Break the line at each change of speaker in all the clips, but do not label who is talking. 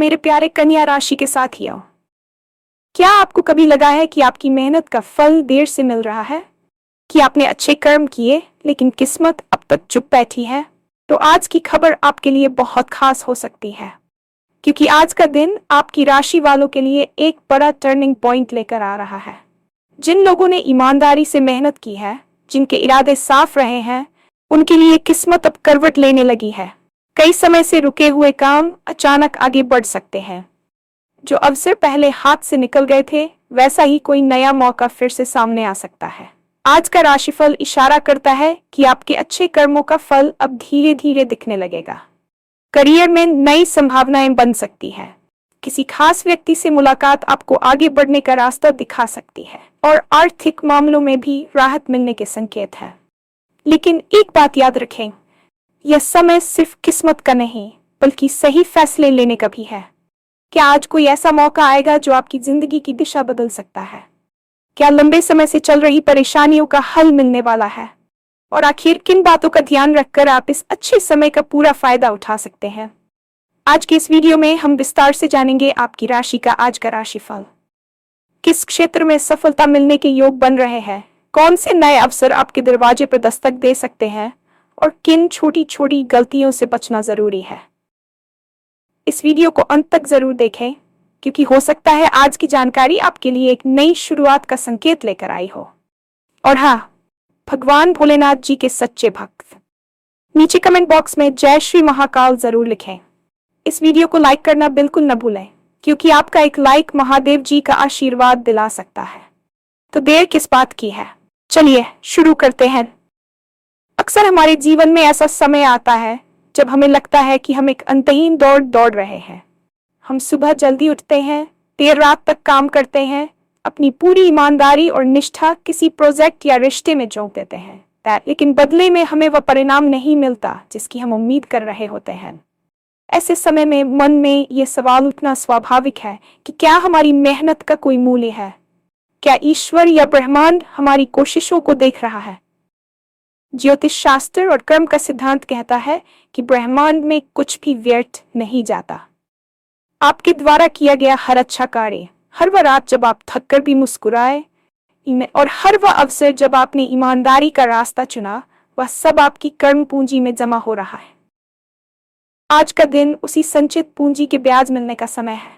मेरे प्यारे कन्या राशि के साथियों, क्या आपको कभी लगा है कि आपकी मेहनत का फल देर से मिल रहा है? कि आपने अच्छे कर्म किए लेकिन किस्मत अब तक चुप बैठी है? तो आज की खबर आपके लिए बहुत खास हो सकती है, क्योंकि आज का दिन आपकी राशि वालों के लिए एक बड़ा टर्निंग पॉइंट लेकर आ रहा है। जिन लोगों ने ईमानदारी से मेहनत की है, जिनके इरादे साफ रहे हैं, उनके लिए किस्मत अब करवट लेने लगी है। कई समय से रुके हुए काम अचानक आगे बढ़ सकते हैं। जो अवसर पहले हाथ से निकल गए थे, वैसा ही कोई नया मौका फिर से सामने आ सकता है। आज का राशिफल इशारा करता है कि आपके अच्छे कर्मों का फल अब धीरे धीरे दिखने लगेगा। करियर में नई संभावनाएं बन सकती है। किसी खास व्यक्ति से मुलाकात आपको आगे बढ़ने का रास्ता दिखा सकती है और आर्थिक मामलों में भी राहत मिलने के संकेत हैं। लेकिन एक बात याद रखें, यह समय सिर्फ किस्मत का नहीं, बल्कि सही फैसले लेने का भी है। क्या आज कोई ऐसा मौका आएगा जो आपकी जिंदगी की दिशा बदल सकता है? क्या लंबे समय से चल रही परेशानियों का हल मिलने वाला है? और आखिर किन बातों का ध्यान रखकर आप इस अच्छे समय का पूरा फायदा उठा सकते हैं? आज के इस वीडियो में हम विस्तार से जानेंगे आपकी राशि का आज का राशिफल। किस क्षेत्र में सफलता मिलने के योग बन रहे हैं, कौन से नए अवसर आपके दरवाजे पर दस्तक दे सकते हैं, और किन छोटी छोटी गलतियों से बचना जरूरी है। इस वीडियो को अंत तक जरूर देखें, क्योंकि हो सकता है आज की जानकारी आपके लिए एक नई शुरुआत का संकेत लेकर आई हो। और हाँ, भगवान भोलेनाथ जी के सच्चे भक्त नीचे कमेंट बॉक्स में जय श्री महाकाल जरूर लिखें। इस वीडियो को लाइक करना बिल्कुल न भूलें, क्योंकि आपका एक लाइक महादेव जी का आशीर्वाद दिला सकता है। तो देर किस बात की है, चलिए शुरू करते हैं। अक्सर हमारे जीवन में ऐसा समय आता है जब हमें लगता है कि हम एक अंतहीन दौड़ दौड़ रहे हैं। हम सुबह जल्दी उठते हैं, देर रात तक काम करते हैं, अपनी पूरी ईमानदारी और निष्ठा किसी प्रोजेक्ट या रिश्ते में झोंक देते हैं, लेकिन बदले में हमें वह परिणाम नहीं मिलता जिसकी हम उम्मीद कर रहे होते हैं। ऐसे समय में मन में ये सवाल उठना स्वाभाविक है कि क्या हमारी मेहनत का कोई मूल्य है? क्या ईश्वर या ब्रह्मांड हमारी कोशिशों को देख रहा है? ज्योतिष शास्त्र और कर्म का सिद्धांत कहता है कि ब्रह्मांड में कुछ भी व्यर्थ नहीं जाता। आपके द्वारा किया गया हर अच्छा कार्य, हर वह रात जब आप थककर भी मुस्कुराए, और हर वह अवसर जब आपने ईमानदारी का रास्ता चुना, वह सब आपकी कर्म पूंजी में जमा हो रहा है। आज का दिन उसी संचित पूंजी के ब्याज मिलने का समय है।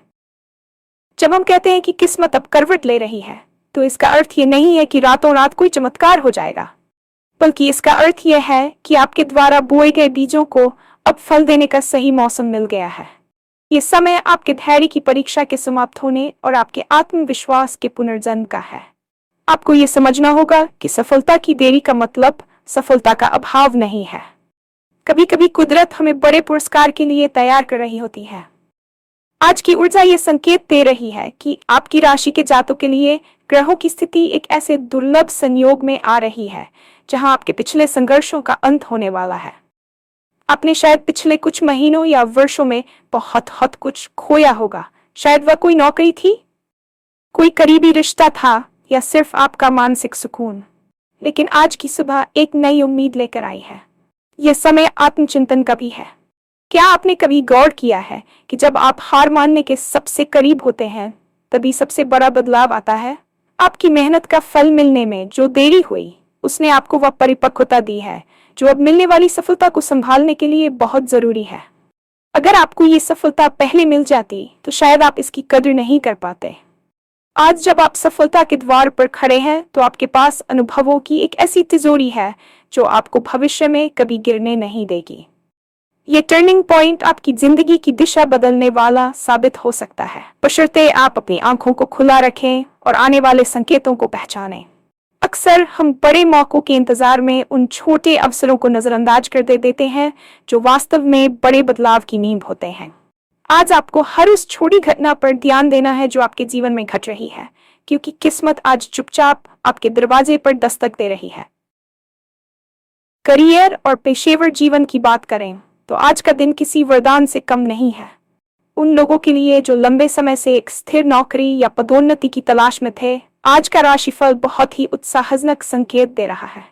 जब हम कहते हैं कि किस्मत अब करवट ले रही है, तो इसका अर्थ ये नहीं है कि रातों रात कोई चमत्कार हो जाएगा, बल्कि इसका अर्थ यह है कि आपके द्वारा बोए गए बीजों को अब फल देने का सही मौसम मिल गया है। ये समय आपके धैर्य की परीक्षा के समाप्त होने और आपके आत्मविश्वास के पुनर्जन्म का है। आपको ये समझना होगा कि सफलता की देरी का मतलब सफलता का अभाव नहीं है। कभी कभी कुदरत हमें बड़े पुरस्कार के लिए तैयार कर रही होती है। आज की ऊर्जा ये संकेत दे रही है कि आपकी राशि के जातकों के लिए ग्रहों की स्थिति एक ऐसे दुर्लभ संयोग में आ रही है जहां आपके पिछले संघर्षों का अंत होने वाला है। आपने शायद पिछले कुछ महीनों या वर्षों में बहुत कुछ खोया होगा। शायद वह कोई नौकरी थी, कोई करीबी रिश्ता था, या सिर्फ आपका मानसिक सुकून। लेकिन आज की सुबह एक नई उम्मीद लेकर आई है। यह समय आत्मचिंतन का भी है। क्या आपने कभी गौर किया है कि जब आप हार मानने के सबसे करीब होते हैं, तभी सबसे बड़ा बदलाव आता है? आपकी मेहनत का फल मिलने में जो देरी हुई, उसने आपको वह परिपक्वता दी है जो अब मिलने वाली सफलता को संभालने के लिए बहुत जरूरी है। अगर आपको ये सफलता पहले मिल जाती, तो शायद आप इसकी कदर नहीं कर पाते। आज जब आप सफलता के द्वार पर खड़े हैं, तो आपके पास अनुभवों की एक ऐसी तिजोरी है जो आपको भविष्य में कभी गिरने नहीं देगी। ये टर्निंग पॉइंट आपकी जिंदगी की दिशा बदलने वाला साबित हो सकता है, बशर्ते आप अपनी आंखों को खुला रखें और आने वाले संकेतों को पहचानें। अक्सर हम बड़े मौकों के इंतजार में उन छोटे अवसरों को नजरअंदाज कर देते हैं जो वास्तव में बड़े बदलाव की नींव होते हैं। आज आपको हर उस छोटी घटना पर ध्यान देना है जो आपके जीवन में घट रही है, क्योंकि किस्मत आज चुपचाप आपके दरवाजे पर दस्तक दे रही है। करियर और पेशेवर जीवन की बात करें तो आज का दिन किसी वरदान से कम नहीं है। उन लोगों के लिए जो लंबे समय से एक स्थिर नौकरी या पदोन्नति की तलाश में थे, आज का राशिफल बहुत ही उत्साहजनक संकेत दे रहा है।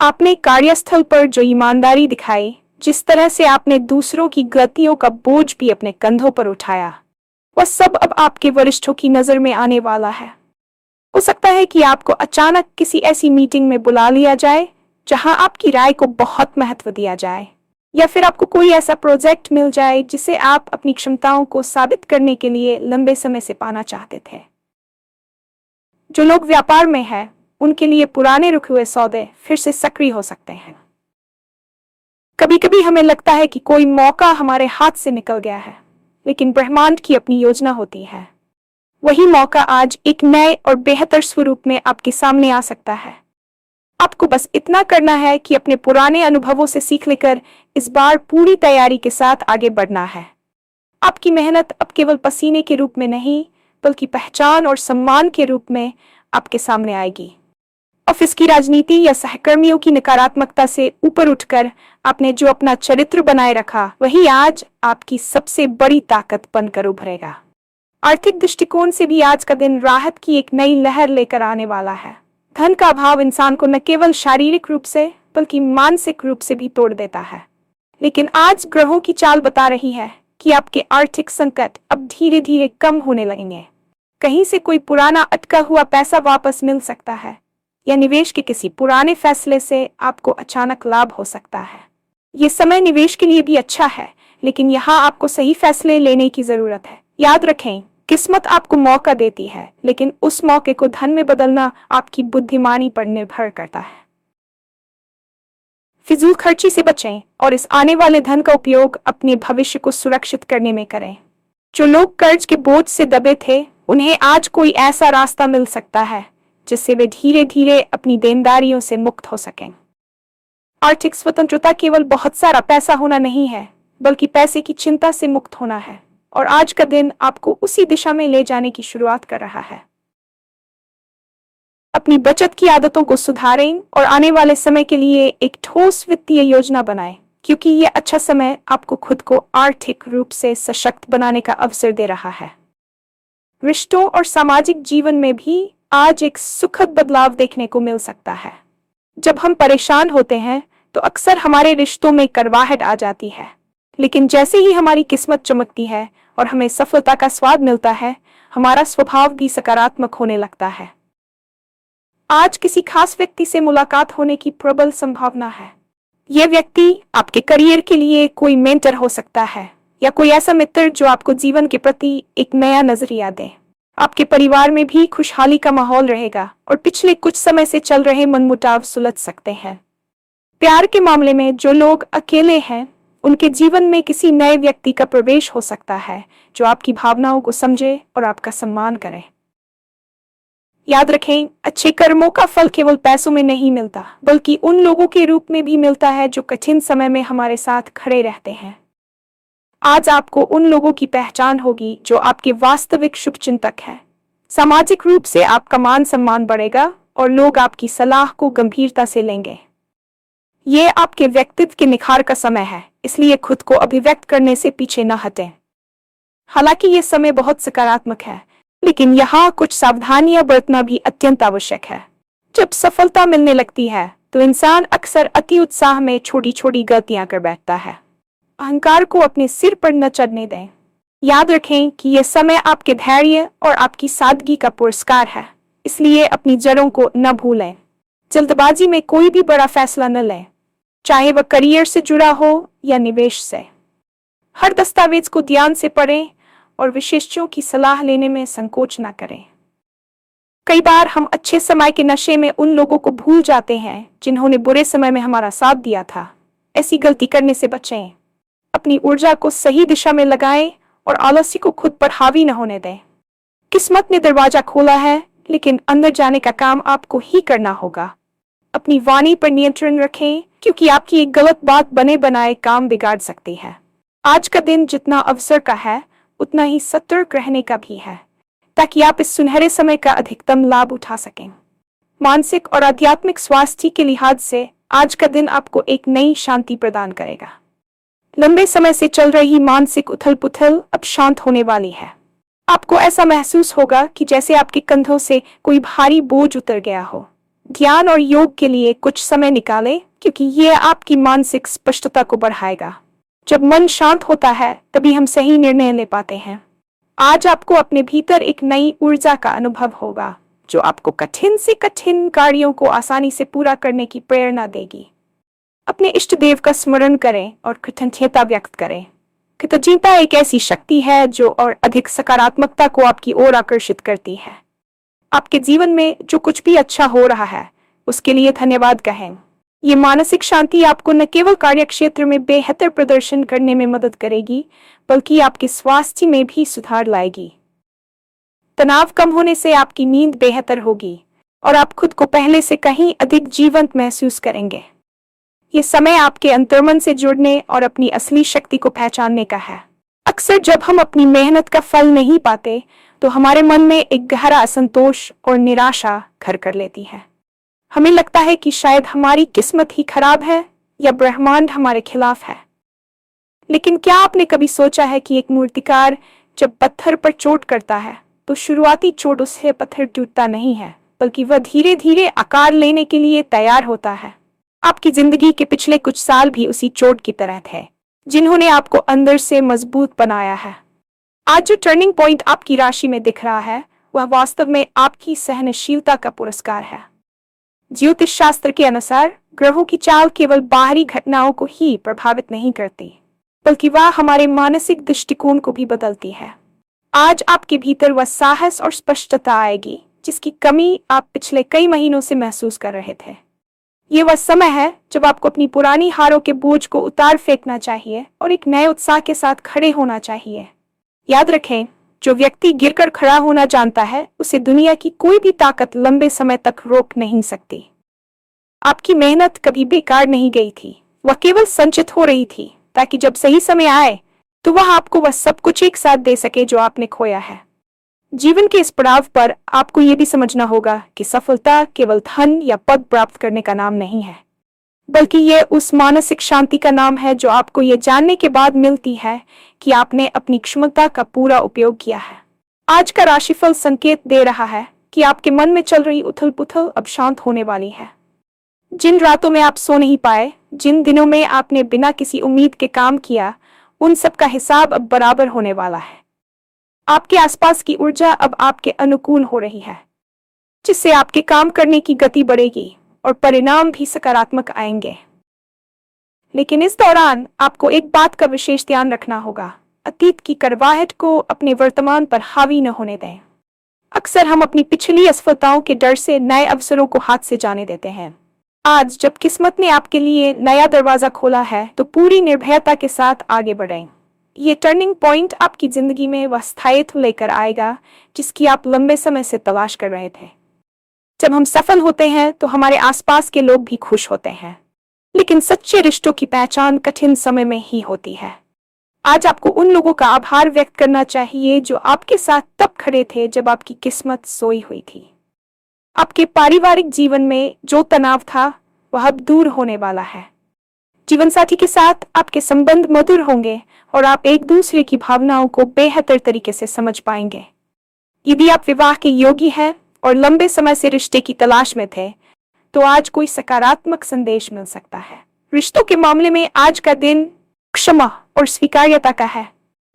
आपने कार्यस्थल पर जो ईमानदारी दिखाई, जिस तरह से आपने दूसरों की गलतियों का बोझ भी अपने कंधों पर उठाया, वह सब अब आपके वरिष्ठों की नजर में आने वाला है। हो सकता है कि आपको अचानक किसी ऐसी मीटिंग में बुला लिया जाए जहां आपकी राय को बहुत महत्व दिया जाए, या फिर आपको कोई ऐसा प्रोजेक्ट मिल जाए जिसे आप अपनी क्षमताओं को साबित करने के लिए लंबे समय से पाना चाहते थे। जो लोग व्यापार में हैं, उनके लिए पुराने रुके हुए सौदे फिर से सक्रिय हो सकते हैं। कभी कभी हमें लगता है कि कोई मौका हमारे हाथ से निकल गया है, लेकिन ब्रह्मांड की अपनी योजना होती है। वही मौका आज एक नए और बेहतर स्वरूप में आपके सामने आ सकता है। आपको बस इतना करना है कि अपने पुराने अनुभवों से सीख लेकर इस बार पूरी तैयारी के साथ आगे बढ़ना है। आपकी मेहनत अब केवल पसीने के रूप में नहीं, बल्कि पहचान और सम्मान के रूप में आपके सामने आएगी। ऑफिस की राजनीति या सहकर्मियों की नकारात्मकता से ऊपर उठकर आपने जो अपना चरित्र बनाए रखा, वही आज आपकी सबसे बड़ी ताकत बनकर उभरेगा। आर्थिक दृष्टिकोण से भी आज का दिन राहत की एक नई लहर लेकर आने वाला है। धन का अभाव इंसान को न केवल शारीरिक रूप से बल्कि मानसिक रूप से भी तोड़ देता है, लेकिन आज ग्रहों की चाल बता रही है कि आपके आर्थिक संकट अब धीरे धीरे कम होने लगेंगे। कहीं से कोई पुराना अटका हुआ पैसा वापस मिल सकता है, या निवेश के किसी पुराने फैसले से आपको अचानक लाभ हो सकता है। ये समय निवेश के लिए भी अच्छा है, लेकिन यहाँ आपको सही फैसले लेने की जरूरत है। याद रखें, किस्मत आपको मौका देती है, लेकिन उस मौके को धन में बदलना आपकी बुद्धिमानी पर निर्भर करता है। फिजूल खर्ची से बचें और इस आने वाले धन का उपयोग अपने भविष्य को सुरक्षित करने में करें। जो लोग कर्ज के बोझ से दबे थे, उन्हें आज कोई ऐसा रास्ता मिल सकता है जिससे वे धीरे धीरे अपनी देनदारियों से मुक्त हो सकें। आर्थिक स्वतंत्रता केवल बहुत सारा पैसा होना नहीं है, बल्कि पैसे की चिंता से मुक्त होना है, और आज का दिन आपको उसी दिशा में ले जाने की शुरुआत कर रहा है। अपनी बचत की आदतों को सुधारें और आने वाले समय के लिए एक ठोस वित्तीय योजना बनाएं, क्योंकि ये अच्छा समय आपको खुद को आर्थिक रूप से सशक्त बनाने का अवसर दे रहा है। रिश्तों और सामाजिक जीवन में भी आज एक सुखद बदलाव देखने को मिल सकता है। जब हम परेशान होते हैं तो अक्सर हमारे रिश्तों में कड़वाहट आ जाती है, लेकिन जैसे ही हमारी किस्मत चमकती है और हमें सफलता का स्वाद मिलता है, हमारा स्वभाव भी सकारात्मक होने लगता है। आज किसी खास व्यक्ति से मुलाकात होने की प्रबल संभावना है। यह व्यक्ति आपके करियर के लिए कोई मेंटर हो सकता है, या कोई ऐसा मित्र जो आपको जीवन के प्रति एक नया नजरिया दे। आपके परिवार में भी खुशहाली का माहौल रहेगा और पिछले कुछ समय से चल रहे मनमुटाव सुलझ सकते हैं। प्यार के मामले में जो लोग अकेले हैं, उनके जीवन में किसी नए व्यक्ति का प्रवेश हो सकता है जो आपकी भावनाओं को समझे और आपका सम्मान करे। याद रखें, अच्छे कर्मों का फल केवल पैसों में नहीं मिलता, बल्कि उन लोगों के रूप में भी मिलता है जो कठिन समय में हमारे साथ खड़े रहते हैं। आज आपको उन लोगों की पहचान होगी जो आपके वास्तविक शुभचिंतक हैं। सामाजिक रूप से आपका मान सम्मान बढ़ेगा और लोग आपकी सलाह को गंभीरता से लेंगे। ये आपके व्यक्तित्व के निखार का समय है, इसलिए खुद को अभिव्यक्त करने से पीछे न हटें। हालांकि ये समय बहुत सकारात्मक है, लेकिन यहाँ कुछ सावधानियां बरतना भी अत्यंत आवश्यक है। जब सफलता मिलने लगती है तो इंसान अक्सर अति उत्साह में छोटी छोटी गलतियां कर बैठता है। अहंकार को अपने सिर पर न चढ़ने दें। याद रखें कि यह समय आपके धैर्य और आपकी सादगी का पुरस्कार है, इसलिए अपनी जड़ों को न भूलें। जल्दबाजी में कोई भी बड़ा फैसला न लें, चाहे वह करियर से जुड़ा हो या निवेश से। हर दस्तावेज को ध्यान से पढ़ें और विशेषज्ञों की सलाह लेने में संकोच न करें। कई बार हम अच्छे समय के नशे में उन लोगों को भूल जाते हैं जिन्होंने बुरे समय में हमारा साथ दिया था। ऐसी गलती करने से बचें। अपनी ऊर्जा को सही दिशा में लगाएं और आलस्य को खुद पर हावी न होने दें। किस्मत ने दरवाजा खोला है, लेकिन अंदर जाने का काम आपको ही करना होगा। अपनी वाणी पर नियंत्रण रखें, क्योंकि आपकी एक गलत बात बने बनाए काम बिगाड़ सकती है। आज का दिन जितना अवसर का है, उतना ही सतर्क रहने का भी है, ताकि आप इस सुनहरे समय का अधिकतम लाभ उठा सकें। मानसिक और आध्यात्मिक स्वास्थ्य के लिहाज से आज का दिन आपको एक नई शांति प्रदान करेगा। लंबे समय से चल रही मानसिक उथल पुथल अब शांत होने वाली है। आपको ऐसा महसूस होगा कि जैसे आपके कंधों से कोई भारी बोझ उतर गया हो। ध्यान और योग के लिए कुछ समय निकालें क्योंकि ये आपकी मानसिक स्पष्टता को बढ़ाएगा। जब मन शांत होता है तभी हम सही निर्णय ले पाते हैं। आज आपको अपने भीतर एक नई ऊर्जा का अनुभव होगा जो आपको कठिन से कठिन कार्यों को आसानी से पूरा करने की प्रेरणा देगी। अपने इष्ट देव का स्मरण करें और कृतज्ञता व्यक्त करें। कृतज्ञता एक ऐसी शक्ति है जो और अधिक सकारात्मकता को आपकी ओर आकर्षित करती है। आपके जीवन में जो कुछ भी अच्छा हो रहा है उसके लिए धन्यवाद कहें। ये मानसिक शांति आपको न केवल कार्यक्षेत्र में बेहतर प्रदर्शन करने में मदद करेगी बल्कि आपके स्वास्थ्य में भी सुधार लाएगी। तनाव कम होने से आपकी नींद बेहतर होगी और आप खुद को पहले से कहीं अधिक जीवंत महसूस करेंगे। ये समय आपके अंतर्मन से जुड़ने और अपनी असली शक्ति को पहचानने का है। अक्सर जब हम अपनी मेहनत का फल नहीं पाते तो हमारे मन में एक गहरा असंतोष और निराशा घर कर लेती है। हमें लगता है कि शायद हमारी किस्मत ही खराब है या ब्रह्मांड हमारे खिलाफ है। लेकिन क्या आपने कभी सोचा है कि एक मूर्तिकार जब पत्थर पर चोट करता है तो शुरुआती चोट उससे पत्थर टूटता नहीं है बल्कि वह धीरे धीरे आकार लेने के लिए तैयार होता है। आपकी जिंदगी के पिछले कुछ साल भी उसी चोट की तरह थे जिन्होंने आपको अंदर से मजबूत बनाया है। आज जो टर्निंग पॉइंट आपकी राशि में दिख रहा है वह वास्तव में आपकी सहनशीलता का पुरस्कार है। ज्योतिष शास्त्र के अनुसार ग्रहों की चाल केवल बाहरी घटनाओं को ही प्रभावित नहीं करती बल्कि वह हमारे मानसिक दृष्टिकोण को भी बदलती है। आज आपके भीतर वह साहस और स्पष्टता आएगी जिसकी कमी आप पिछले कई महीनों से महसूस कर रहे थे। ये वह समय है जब आपको अपनी पुरानी हारों के बोझ को उतार फेंकना चाहिए और एक नए उत्साह के साथ खड़े होना चाहिए। याद रखें, जो व्यक्ति गिरकर खड़ा होना जानता है उसे दुनिया की कोई भी ताकत लंबे समय तक रोक नहीं सकती। आपकी मेहनत कभी बेकार नहीं गई थी, वह केवल संचित हो रही थी ताकि जब सही समय आए तो वह आपको वह सब कुछ एक साथ दे सके जो आपने खोया है। जीवन के इस पड़ाव पर आपको यह भी समझना होगा कि सफलता केवल धन या पद प्राप्त करने का नाम नहीं है बल्कि यह उस मानसिक शांति का नाम है जो आपको यह जानने के बाद मिलती है कि आपने अपनी क्षमता का पूरा उपयोग किया है। आज का राशिफल संकेत दे रहा है कि आपके मन में चल रही उथल पुथल अब शांत होने वाली है। जिन रातों में आप सो नहीं पाए, जिन दिनों में आपने बिना किसी उम्मीद के काम किया, उन सब का हिसाब अब बराबर होने वाला है। आपके आसपास की ऊर्जा अब आपके अनुकूल हो रही है जिससे आपके काम करने की गति बढ़ेगी और परिणाम भी सकारात्मक आएंगे। लेकिन इस दौरान आपको एक बात का विशेष ध्यान रखना होगा, अतीत की करवाहट को अपने वर्तमान पर हावी न होने दें। अक्सर हम अपनी पिछली असफलताओं के डर से नए अवसरों को हाथ से जाने देते हैं। आज जब किस्मत ने आपके लिए नया दरवाजा खोला है तो पूरी निर्भयता के साथ आगे बढ़ें। ये टर्निंग पॉइंट आपकी जिंदगी में वह स्थायित्व लेकर आएगा जिसकी आप लंबे समय से तलाश कर रहे थे। जब हम सफल होते हैं तो हमारे आसपास के लोग भी खुश होते हैं, लेकिन सच्चे रिश्तों की पहचान कठिन समय में ही होती है। आज आपको उन लोगों का आभार व्यक्त करना चाहिए जो आपके साथ तब खड़े थे जब आपकी किस्मत सोई हुई थी। आपके पारिवारिक जीवन में जो तनाव था वह अब दूर होने वाला है। जीवन साथी के साथ आपके संबंध मधुर होंगे और आप एक दूसरे की भावनाओं को बेहतर तरीके से समझ पाएंगे। यदि आप विवाह के योग्य हैं और लंबे समय से रिश्ते की तलाश में थे तो आज कोई सकारात्मक संदेश मिल सकता है। रिश्तों के मामले में आज का दिन क्षमा और स्वीकार्यता का है।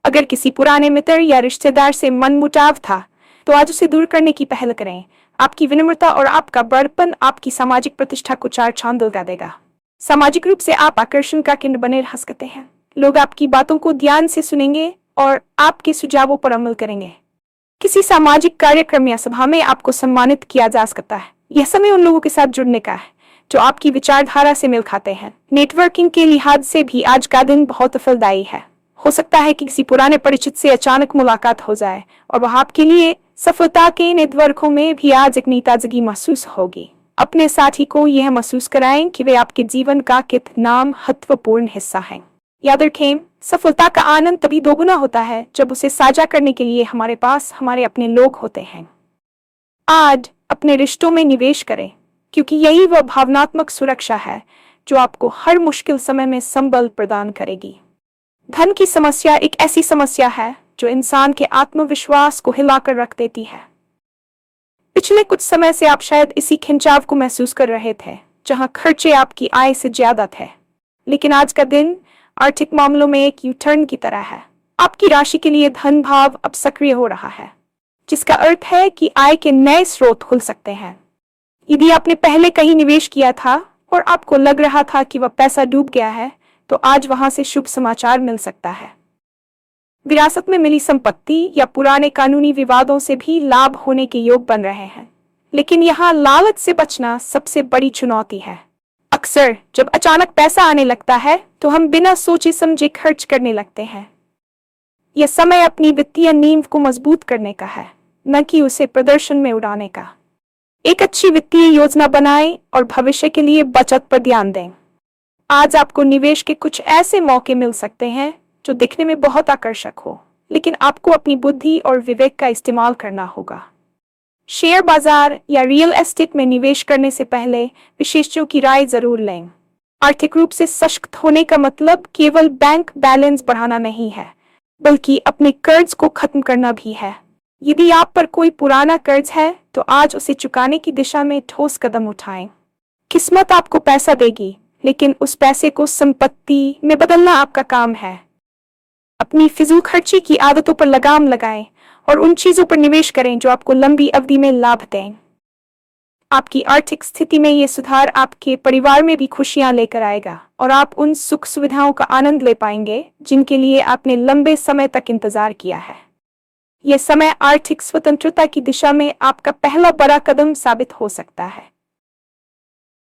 अगर किसी पुराने मित्र या रिश्तेदार से मनमुटाव था तो आज उसे दूर करने की पहल करें। आपकी विनम्रता और आपका बड़पन आपकी सामाजिक प्रतिष्ठा को चार चांद लगा देगा। सामाजिक रूप से आप आकर्षण का केंद्र बने रह सकते हैं। लोग आपकी बातों को ध्यान से सुनेंगे और आपके सुझावों पर अमल करेंगे। किसी सामाजिक कार्यक्रम या सभा में आपको सम्मानित किया जा सकता है। यह समय उन लोगों के साथ जुड़ने का है जो आपकी विचारधारा से मेल खाते हैं। नेटवर्किंग के लिहाज से भी आज का दिन बहुत फलदायी है। हो सकता है कि किसी पुराने परिचित से अचानक मुलाकात हो जाए और वह आपके लिए सफलता के नेटवर्कों में भी आज एक नई ताजगी महसूस होगी। अपने साथी को यह महसूस कराएं कि वे आपके जीवन का कितना महत्वपूर्ण हिस्सा हैं। याद रखें, सफलता का आनंद तभी दोगुना होता है जब उसे साझा करने के लिए हमारे पास हमारे अपने लोग होते हैं। आज अपने रिश्तों में निवेश करें क्योंकि यही वह भावनात्मक सुरक्षा है जो आपको हर मुश्किल समय में संबल प्रदान करेगी। धन की समस्या एक ऐसी समस्या है जो इंसान के आत्मविश्वास को हिलाकर रख देती है। पिछले कुछ समय से आप शायद इसी खिंचाव को महसूस कर रहे थे। जहां खर्चे आपकी आय से ज्यादा थे। लेकिन आज का दिन आर्थिक मामलों में एक यू टर्न की तरह है। आपकी राशि के लिए धन भाव अब सक्रिय हो रहा है, जिसका अर्थ है कि आय के नए स्रोत खुल सकते हैं। यदि आपने पहले कहीं निवेश किया था और आपको लग रहा था कि वह पैसा डूब गया है, तो आज वहां से शुभ समाचार मिल सकता है। विरासत में मिली संपत्ति या पुराने कानूनी विवादों से भी लाभ होने के योग बन रहे हैं। लेकिन यहाँ लालच से बचना सबसे बड़ी चुनौती है। अक्सर जब अचानक पैसा आने लगता है तो हम बिना सोचे समझे खर्च करने लगते हैं। यह समय अपनी वित्तीय नींव को मजबूत करने का है, न कि उसे प्रदर्शन में उड़ाने का। एक अच्छी वित्तीय योजना बनाएं और भविष्य के लिए बचत पर ध्यान दें। आज आपको निवेश के कुछ ऐसे मौके मिल सकते हैं जो दिखने में बहुत आकर्षक हो, लेकिन आपको अपनी बुद्धि और विवेक का इस्तेमाल करना होगा। शेयर बाजार या रियल एस्टेट में निवेश करने से पहले विशेषज्ञों की राय जरूर लें। आर्थिक रूप से सशक्त होने का मतलब केवल बैंक बैलेंस बढ़ाना नहीं है, बल्कि अपने कर्ज को खत्म करना भी है। यदि आप पर कोई पुराना कर्ज है तो आज उसे चुकाने की दिशा में ठोस कदम उठाएं। किस्मत आपको पैसा देगी, लेकिन उस पैसे को संपत्ति में बदलना आपका काम है। अपनी फिजूल खर्ची की आदतों पर लगाम लगाएं और उन चीजों पर निवेश करें जो आपको लंबी अवधि में लाभ दें। आपकी आर्थिक स्थिति में ये सुधार आपके परिवार में भी खुशियां लेकर आएगा और आप उन सुख सुविधाओं का आनंद ले पाएंगे जिनके लिए आपने लंबे समय तक इंतजार किया है। यह समय आर्थिक स्वतंत्रता की दिशा में आपका पहला बड़ा कदम साबित हो सकता है।